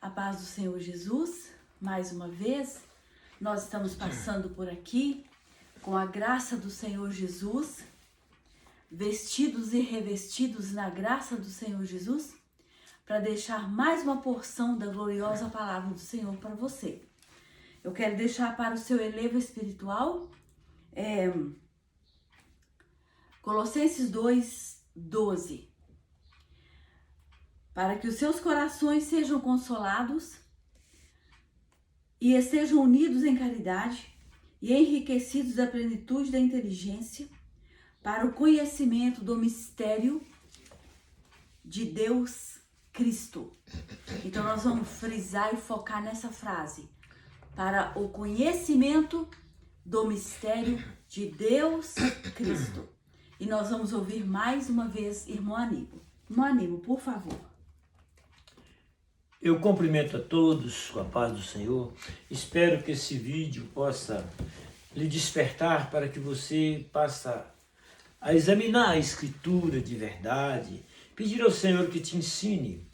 A paz do Senhor Jesus, mais uma vez, nós estamos passando por aqui com a graça do Senhor Jesus, vestidos e revestidos na graça do Senhor Jesus, para deixar mais uma porção da gloriosa palavra do Senhor para você. Eu quero deixar para o seu elevo espiritual Colossenses 2:12. Para que os seus corações sejam consolados e estejam unidos em caridade e enriquecidos da plenitude da inteligência para o conhecimento do mistério de Deus Cristo. Então nós vamos frisar e focar nessa frase. Para o conhecimento do mistério de Deus Cristo. E nós vamos ouvir mais uma vez irmão Aníbal. Irmão Aníbal, por favor. Eu cumprimento a todos com a paz do Senhor. Espero que esse vídeo possa lhe despertar para que você passe a examinar a Escritura de verdade. Pedir ao Senhor que te ensine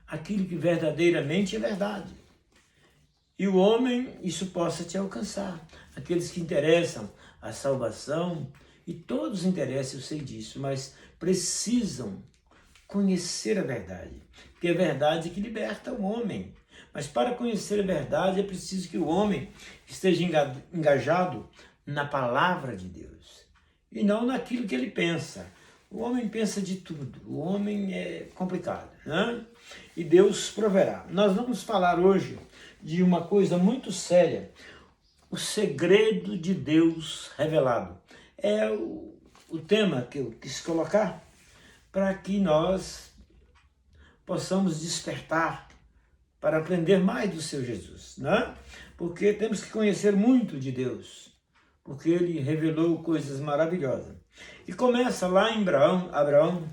aquilo que verdadeiramente é verdade. E o homem, isso possa te alcançar. Aqueles que interessam a salvação, e todos interessam, eu sei disso, mas precisam conhecer a verdade. Porque é a verdade que liberta o homem. Mas para conhecer a verdade é preciso que o homem esteja engajado na palavra de Deus. E não naquilo que ele pensa. O homem pensa de tudo. O homem é complicado, né? E Deus proverá. Nós vamos falar hoje de uma coisa muito séria. O segredo de Deus revelado. É o tema que eu quis colocar para que nós possamos despertar para aprender mais do seu Jesus, né? Porque temos que conhecer muito de Deus, porque Ele revelou coisas maravilhosas. E começa lá em Abraão,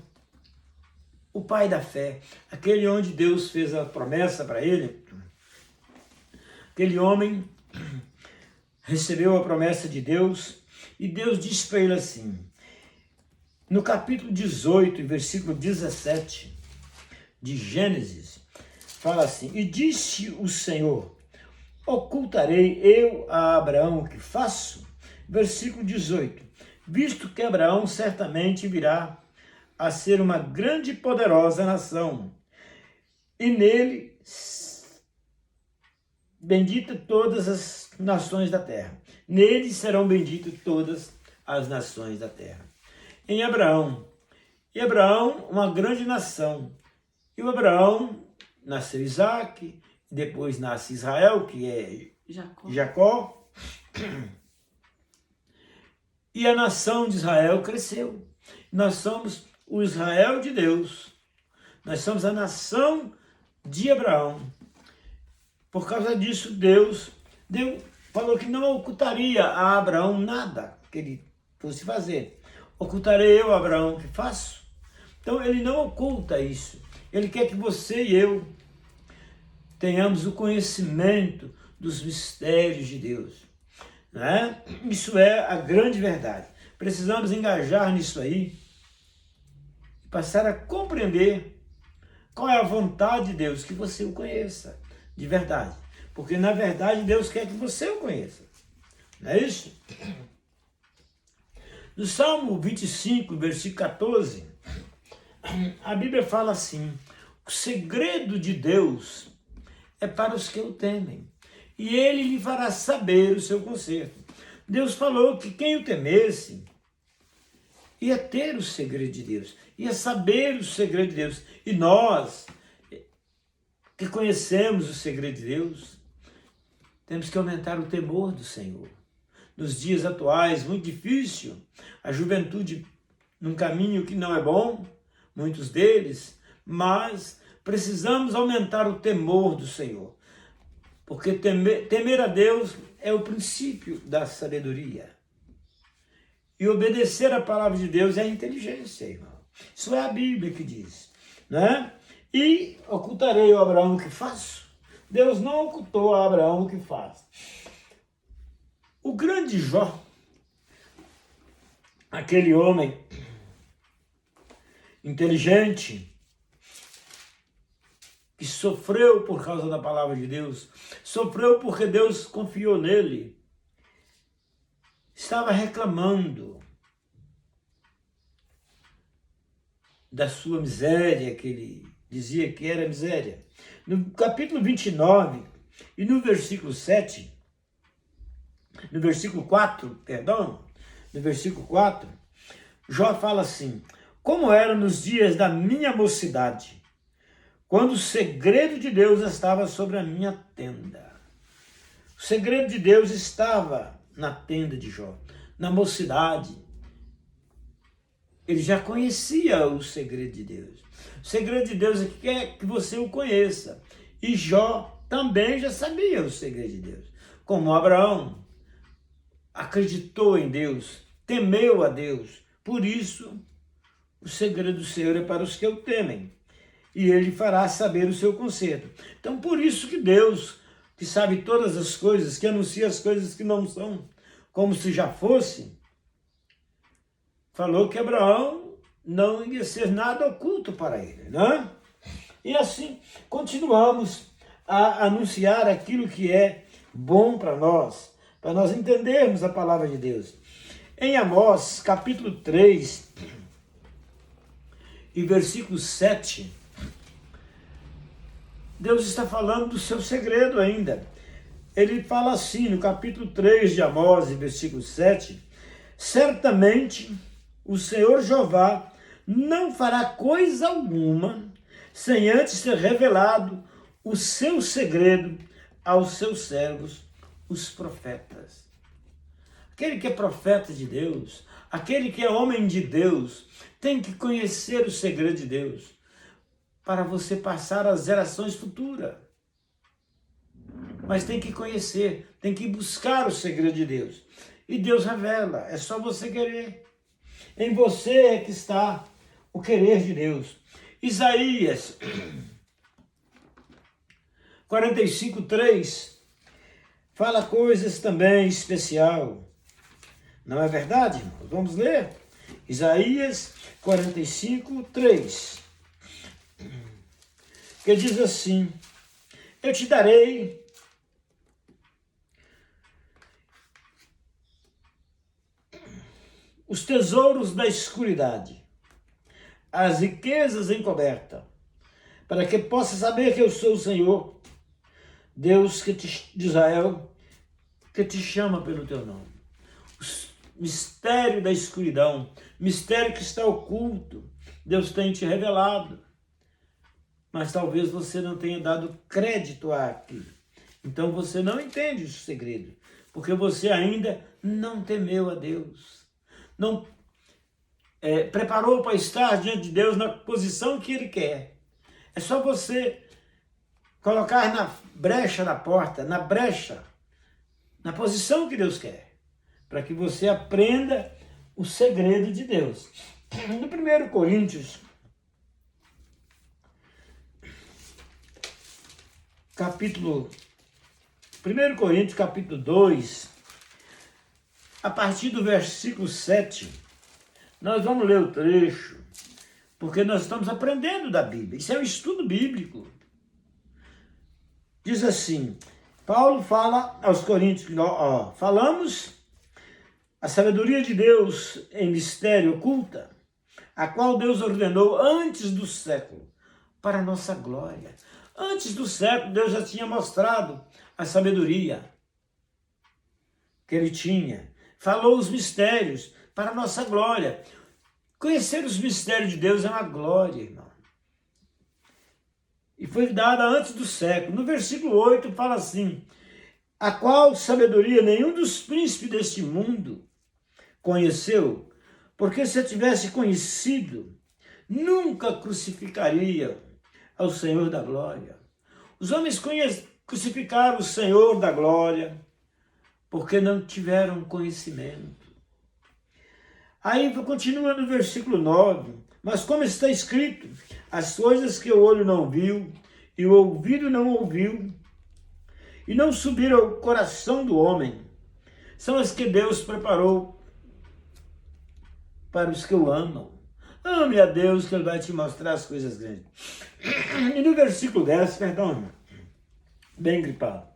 o pai da fé, aquele onde Deus fez a promessa para ele. Aquele homem recebeu a promessa de Deus e Deus disse para ele assim, no capítulo 18, versículo 17 de Gênesis, fala assim, e disse o Senhor, ocultarei eu a Abraão o que faço? Versículo 18, visto que Abraão certamente virá a ser uma grande e poderosa nação, e nele bendita todas as nações da terra. Nele serão benditas todas as nações da terra. Em Abraão. E Abraão, uma grande nação. E o Abraão nasceu Isaac, depois nasce Israel, que é Jacó. E a nação de Israel cresceu. Nós somos o Israel de Deus. Nós somos a nação de Abraão. Por causa disso, Deus falou que não ocultaria a Abraão nada que ele fosse fazer. Ocultarei eu, Abraão, o que faço? Então, ele não oculta isso. Ele quer que você e eu tenhamos o conhecimento dos mistérios de Deus. Né? Isso é a grande verdade. Precisamos engajar nisso aí e passar a compreender qual é a vontade de Deus, que você o conheça de verdade. Porque, na verdade, Deus quer que você o conheça. Não é isso? No Salmo 25, versículo 14, a Bíblia fala assim, o segredo de Deus é para os que o temem, e Ele lhe fará saber o seu conserto. Deus falou que quem o temesse ia ter o segredo de Deus, ia saber o segredo de Deus. E nós, que conhecemos o segredo de Deus, temos que aumentar o temor do Senhor. Nos dias atuais, muito difícil, a juventude num caminho que não é bom, muitos deles, mas precisamos aumentar o temor do Senhor, porque temer a Deus é o princípio da sabedoria. E obedecer a palavra de Deus é a inteligência, irmão. Isso é a Bíblia que diz, né? E ocultarei a Abraão o que faço? Deus não ocultou a Abraão o que faz. O grande Jó, aquele homem inteligente, que sofreu por causa da palavra de Deus, sofreu porque Deus confiou nele, estava reclamando da sua miséria, que ele dizia que era miséria. No capítulo 29 e no versículo 7, no versículo 4, Jó fala assim: como era nos dias da minha mocidade, quando o segredo de Deus estava sobre a minha tenda. O segredo de Deus estava na tenda de Jó, na mocidade. Ele já conhecia o segredo de Deus. O segredo de Deus é que quer que você o conheça. E Jó também já sabia o segredo de Deus. Como Abraão acreditou em Deus, temeu a Deus. Por isso, o segredo do Senhor é para os que o temem. E ele fará saber o seu conserto. Então, por isso que Deus, que sabe todas as coisas, que anuncia as coisas que não são, como se já fosse, falou que Abraão não ia ser nada oculto para ele, né? E assim, continuamos a anunciar aquilo que é bom para nós entendermos a palavra de Deus. Em Amós, capítulo 3, e versículo 7, Deus está falando do seu segredo ainda. Ele fala assim, no capítulo 3 de Amós, versículo 7, certamente o Senhor Jeová não fará coisa alguma sem antes ter revelado o seu segredo aos seus servos, os profetas. Aquele que é profeta de Deus, aquele que é homem de Deus, tem que conhecer o segredo de Deus para você passar às gerações futuras. Mas tem que conhecer, tem que buscar o segredo de Deus. E Deus revela, é só você querer. Em você é que está o querer de Deus. Isaías 45:3 fala coisas também especial. Não é verdade, irmãos? Vamos ler? Isaías 45:3. Que diz assim: eu te darei os tesouros da escuridade, as riquezas encobertas, para que possa saber que eu sou o Senhor, Deus de Israel, que te chama pelo teu nome. O mistério da escuridão, mistério que está oculto, Deus tem te revelado, mas talvez você não tenha dado crédito àquilo. Então você não entende o segredo, porque você ainda não temeu a Deus, não preparou para estar diante de Deus na posição que Ele quer. É só você colocar na brecha da porta, na brecha, na posição que Deus quer, para que você aprenda o segredo de Deus. No 1 Coríntios, capítulo 2, a partir do versículo 7, nós vamos ler o trecho, porque nós estamos aprendendo da Bíblia. Isso é um estudo bíblico. Diz assim, Paulo fala aos Coríntios, falamos a sabedoria de Deus em mistério oculta, a qual Deus ordenou antes do século, para a nossa glória. Antes do século, Deus já tinha mostrado a sabedoria que Ele tinha. Falou os mistérios para a nossa glória. Conhecer os mistérios de Deus é uma glória, irmão. E foi dada antes do século. No versículo 8 fala assim, a qual sabedoria nenhum dos príncipes deste mundo conheceu, porque se a tivesse conhecido, nunca crucificaria ao Senhor da glória. Os homens crucificaram o Senhor da glória, porque não tiveram conhecimento. Aí continua no versículo 9, mas como está escrito, as coisas que o olho não viu, e o ouvido não ouviu, e não subiram ao coração do homem, são as que Deus preparou para os que o amam. Ame a Deus que Ele vai te mostrar as coisas grandes. E no versículo 10, perdão, irmão, bem gripado.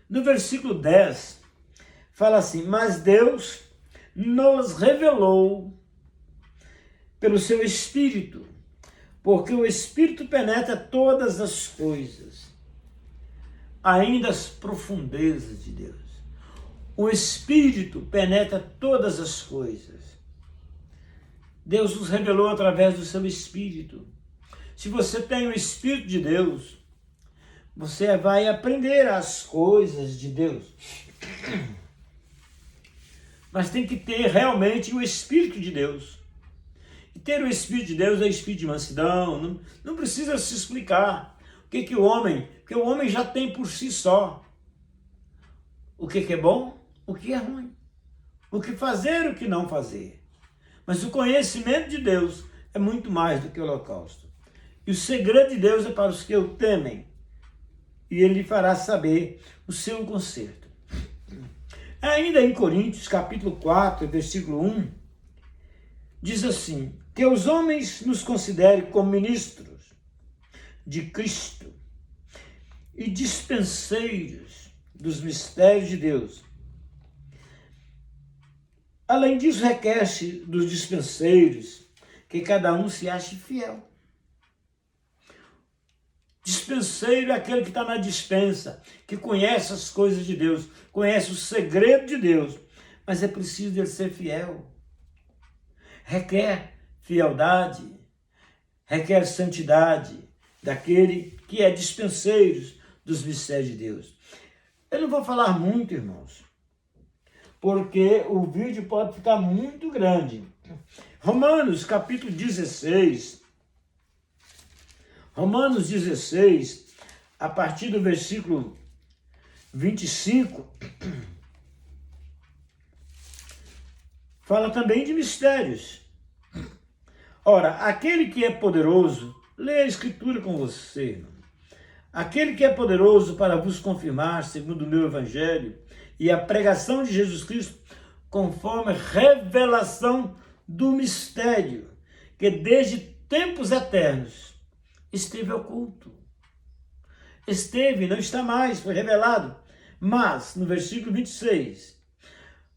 No versículo 10, fala assim: mas Deus nos revelou pelo seu Espírito, porque o Espírito penetra todas as coisas, ainda as profundezas de Deus. O Espírito penetra todas as coisas. Deus nos revelou através do seu Espírito. Se você tem o Espírito de Deus, você vai aprender as coisas de Deus. Mas tem que ter realmente o Espírito de Deus. E ter o Espírito de Deus é Espírito de mansidão. Não precisa se explicar porque o homem já tem por si só. O que é bom, o que é ruim. O que fazer, o que não fazer. Mas o conhecimento de Deus é muito mais do que o holocausto. E o segredo de Deus é para os que o temem. E Ele lhe fará saber o seu conserto. Ainda em Coríntios, capítulo 4, versículo 1, diz assim: que os homens nos considerem como ministros de Cristo e dispenseiros dos mistérios de Deus. Além disso, requer-se dos dispenseiros que cada um se ache fiel. Dispenseiro é aquele que está na dispensa, que conhece as coisas de Deus, conhece o segredo de Deus, mas é preciso ele ser fiel. Requer fieldade, requer santidade daquele que é dispenseiro dos mistérios de Deus. Eu não vou falar muito, irmãos, porque o vídeo pode ficar muito grande. Romanos, capítulo 16, Romanos 16, a partir do versículo 25, fala também de mistérios. Ora, aquele que é poderoso, lê a Escritura com você, irmão. Aquele que é poderoso para vos confirmar, segundo o meu evangelho, e a pregação de Jesus Cristo, conforme a revelação do mistério, que desde tempos eternos esteve oculto. Esteve, não está mais, foi revelado. Mas, no versículo 26,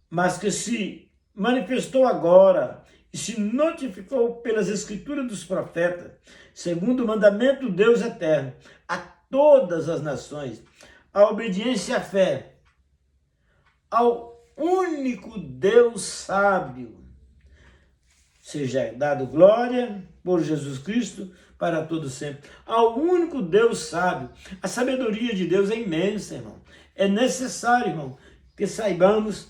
mas que se manifestou agora e se notificou pelas escrituras dos profetas, segundo o mandamento do Deus eterno, a todas as nações, a obediência e a fé, ao único Deus sábio, seja dado glória por Jesus Cristo para todo sempre. Ao único Deus sábio. A sabedoria de Deus é imensa, irmão. É necessário, irmão, que saibamos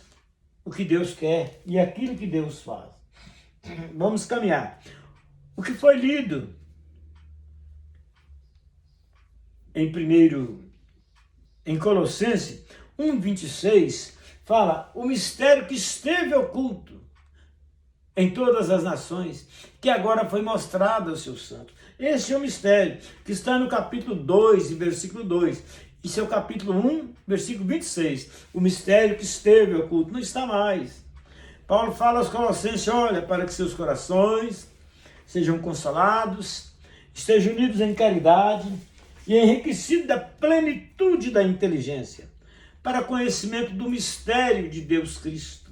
o que Deus quer e aquilo que Deus faz. Vamos caminhar. O que foi lido em Colossenses 1:26 fala o mistério que esteve oculto em todas as nações, que agora foi mostrado aos seus santos. Esse é o mistério que está no capítulo 2, versículo 2. Isso é o capítulo 1, versículo 26. O mistério que esteve oculto não está mais. Paulo fala aos Colossenses: olha, para que seus corações sejam consolados, estejam unidos em caridade e enriquecidos da plenitude da inteligência, para conhecimento do mistério de Deus Cristo.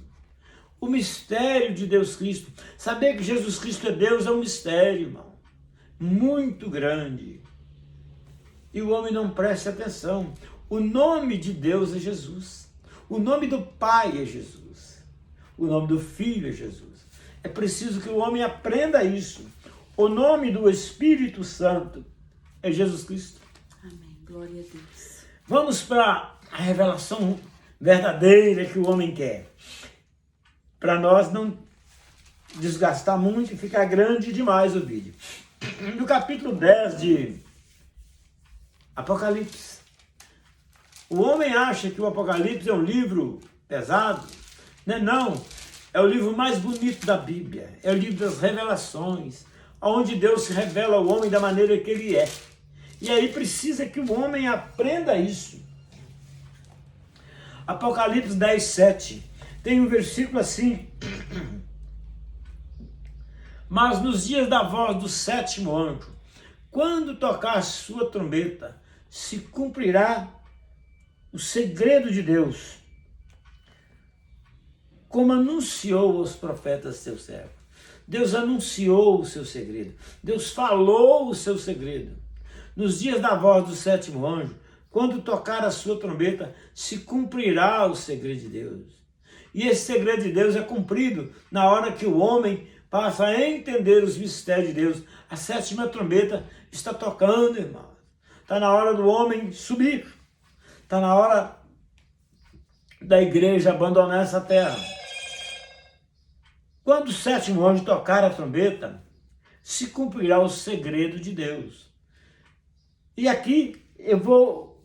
O mistério de Deus Cristo. Saber que Jesus Cristo é Deus é um mistério, irmão, muito grande. E o homem não presta atenção. O nome de Deus é Jesus. O nome do Pai é Jesus. O nome do Filho é Jesus. É preciso que o homem aprenda isso. O nome do Espírito Santo é Jesus Cristo. Amém. Glória a Deus. Vamos para a revelação verdadeira que o homem quer. Para nós não desgastar muito e ficar grande demais o vídeo. No capítulo 10 de Apocalipse, o homem acha que o Apocalipse é um livro pesado. Não, é o livro mais bonito da Bíblia. É o livro das revelações, onde Deus se revela ao homem da maneira que ele é. E aí precisa que o homem aprenda isso. Apocalipse 10:7. Tem um versículo assim: Mas nos dias da voz do sétimo anjo, quando tocar a sua trombeta, se cumprirá o segredo de Deus, como anunciou aos profetas seus servos. Deus anunciou o seu segredo. Deus falou o seu segredo. Nos dias da voz do sétimo anjo, quando tocar a sua trombeta, se cumprirá o segredo de Deus. E esse segredo de Deus é cumprido na hora que o homem passa a entender os mistérios de Deus. A sétima trombeta está tocando, irmãos. Está na hora do homem subir. Está na hora da igreja abandonar essa terra. Quando o sétimo anjo tocar a trombeta, se cumprirá o segredo de Deus. E aqui eu vou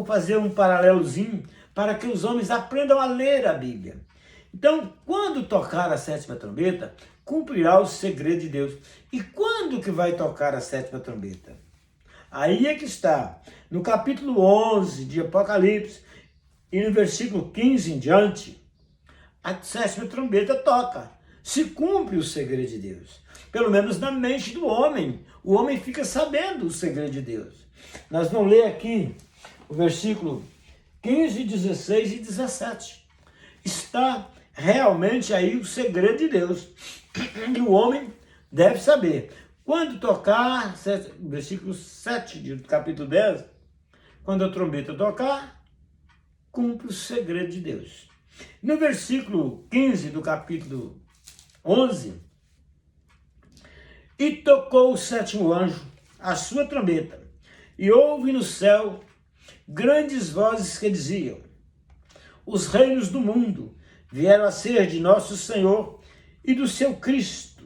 fazer um paralelozinho para que os homens aprendam a ler a Bíblia. Então, quando tocar a sétima trombeta, cumprirá o segredo de Deus. E quando que vai tocar a sétima trombeta? Aí é que está, no capítulo 11 de Apocalipse, e no versículo 15 em diante, a sétima trombeta toca. Se cumpre o segredo de Deus. Pelo menos na mente do homem. O homem fica sabendo o segredo de Deus. Nós vamos ler aqui o versículo 15, 16 e 17. Está realmente aí o segredo de Deus. E o homem deve saber. Quando tocar, versículo 7 do capítulo 10, quando a trombeta tocar, cumpre o segredo de Deus. No versículo 15 do capítulo 11, e tocou o sétimo anjo a sua trombeta, e houve no céu grandes vozes que diziam: os reinos do mundo vieram a ser de nosso Senhor e do seu Cristo.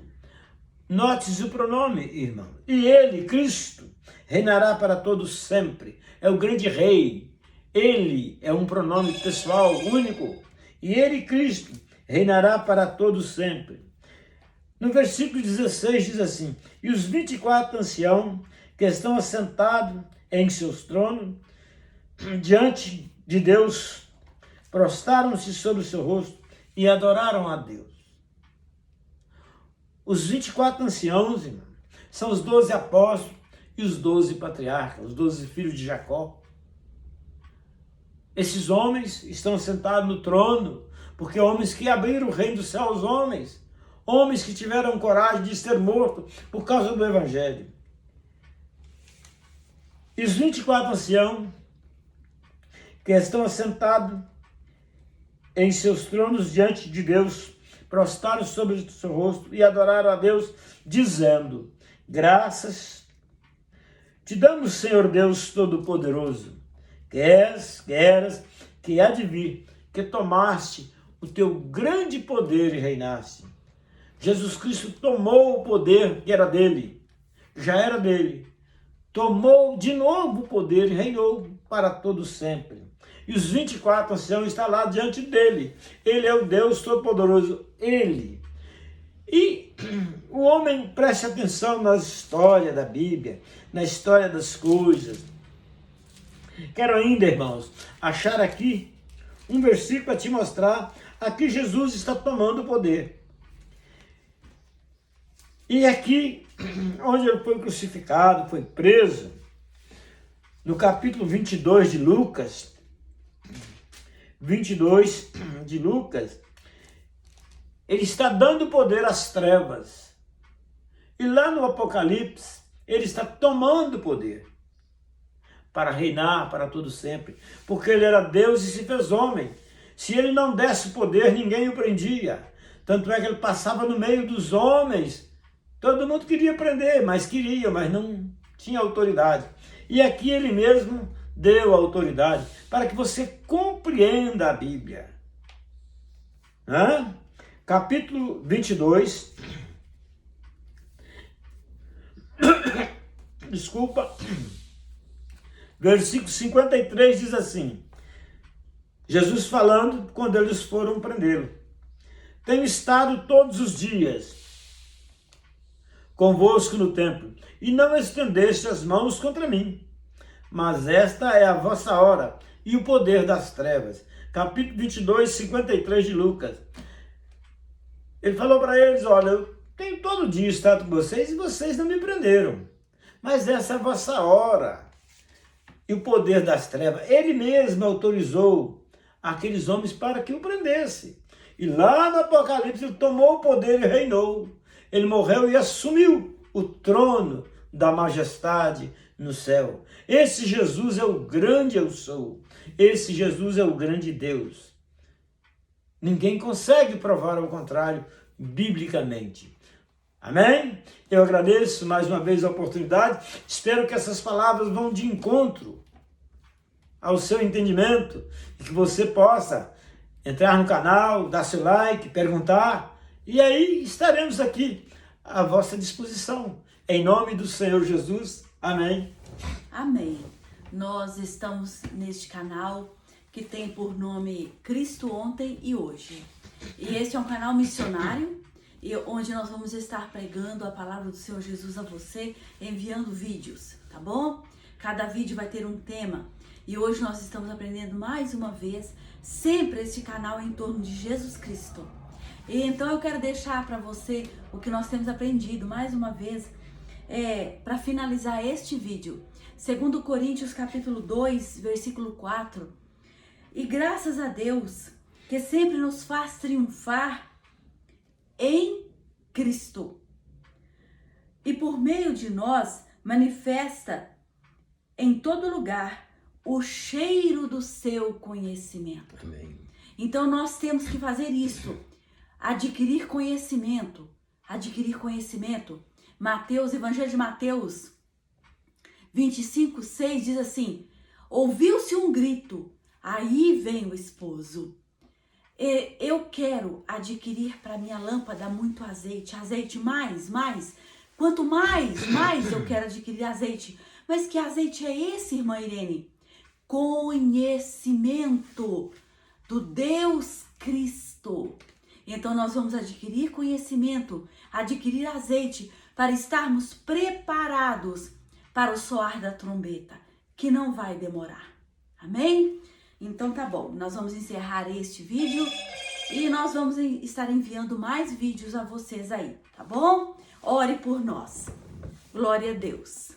Note-se o pronome, irmão. E ele, Cristo, reinará para todos sempre. É o grande rei. Ele é um pronome pessoal único. E ele, Cristo, reinará para todos sempre. No versículo 16 diz assim: e os 24 anciãos que estão assentados em seus tronos, diante de Deus, prostaram-se sobre o seu rosto e adoraram a Deus. Os 24 anciãos, irmão, são os 12 apóstolos e os 12 patriarcas, os 12 filhos de Jacó. Esses homens estão sentados no trono, porque homens que abriram o reino do céu aos homens, homens que tiveram coragem de ser mortos por causa do evangelho. E os 24 anciãos que estão assentados em seus tronos diante de Deus, prostraram sobre o seu rosto e adoraram a Deus, dizendo: graças te damos, Senhor Deus Todo-Poderoso, que eras, que há de vir, que tomaste o teu grande poder e reinaste. Jesus Cristo tomou o poder que era dele, já era dele, tomou de novo o poder e reinou para todo sempre. E os 24 anciãos estão lá diante dele. Ele é o Deus Todo-Poderoso, ele. E o homem preste atenção na história da Bíblia, na história das coisas. Quero ainda, irmãos, achar aqui um versículo para te mostrar aqui Jesus está tomando o poder. E aqui, onde ele foi crucificado, foi preso, no capítulo 22 de Lucas, 22 de Lucas, ele está dando poder às trevas. E lá no Apocalipse, ele está tomando poder para reinar para todo sempre, porque ele era Deus e se fez homem. Se ele não desse poder, ninguém o prendia. Tanto é que ele passava no meio dos homens. Todo mundo queria prender, mas não tinha autoridade. E aqui ele mesmo deu autoridade para que você compreenda a Bíblia. Capítulo 22. Desculpa. Versículo 53 diz assim: Jesus falando quando eles foram prendê-lo: tenho estado todos os dias convosco no templo, e não estendeste as mãos contra mim. Mas esta é a vossa hora e o poder das trevas. Capítulo 22, 53 de Lucas. Ele falou para eles: olha, eu tenho todo dia estado com vocês e vocês não me prenderam. Mas essa é a vossa hora. E o poder das trevas, ele mesmo autorizou aqueles homens para que o prendesse. E lá no Apocalipse ele tomou o poder e reinou. Ele morreu e assumiu o trono da majestade no céu. Esse Jesus é o grande eu sou. Esse Jesus é o grande Deus. Ninguém consegue provar ao contrário biblicamente. Amém? Eu agradeço mais uma vez a oportunidade. Espero que essas palavras vão de encontro ao seu entendimento e que você possa entrar no canal, dar seu like, perguntar, e aí estaremos aqui à vossa disposição. Em nome do Senhor Jesus. Amém. Amém. Nós estamos neste canal que tem por nome Cristo Ontem e Hoje. E este é um canal missionário, onde nós vamos estar pregando a palavra do Senhor Jesus a você, enviando vídeos, tá bom? Cada vídeo vai ter um tema. E hoje nós estamos aprendendo mais uma vez, sempre este canal em torno de Jesus Cristo. E então eu quero deixar para você o que nós temos aprendido mais uma vez, para finalizar este vídeo. 2 Coríntios capítulo 2, versículo 4. E graças a Deus, que sempre nos faz triunfar em Cristo. E por meio de nós, manifesta em todo lugar o cheiro do seu conhecimento. Amém. Então nós temos que fazer isso, adquirir conhecimento, Mateus, Evangelho de Mateus 25:6 diz assim: ouviu-se um grito, aí vem o esposo. Eu quero adquirir para minha lâmpada muito azeite mais. Quanto mais eu quero adquirir azeite. Mas que azeite é esse, irmã Irene? Conhecimento do Deus Cristo. Então nós vamos adquirir conhecimento, adquirir azeite para estarmos preparados para o soar da trombeta, que não vai demorar. Amém? Então tá bom, nós vamos encerrar este vídeo e nós vamos estar enviando mais vídeos a vocês aí, tá bom? Ore por nós. Glória a Deus.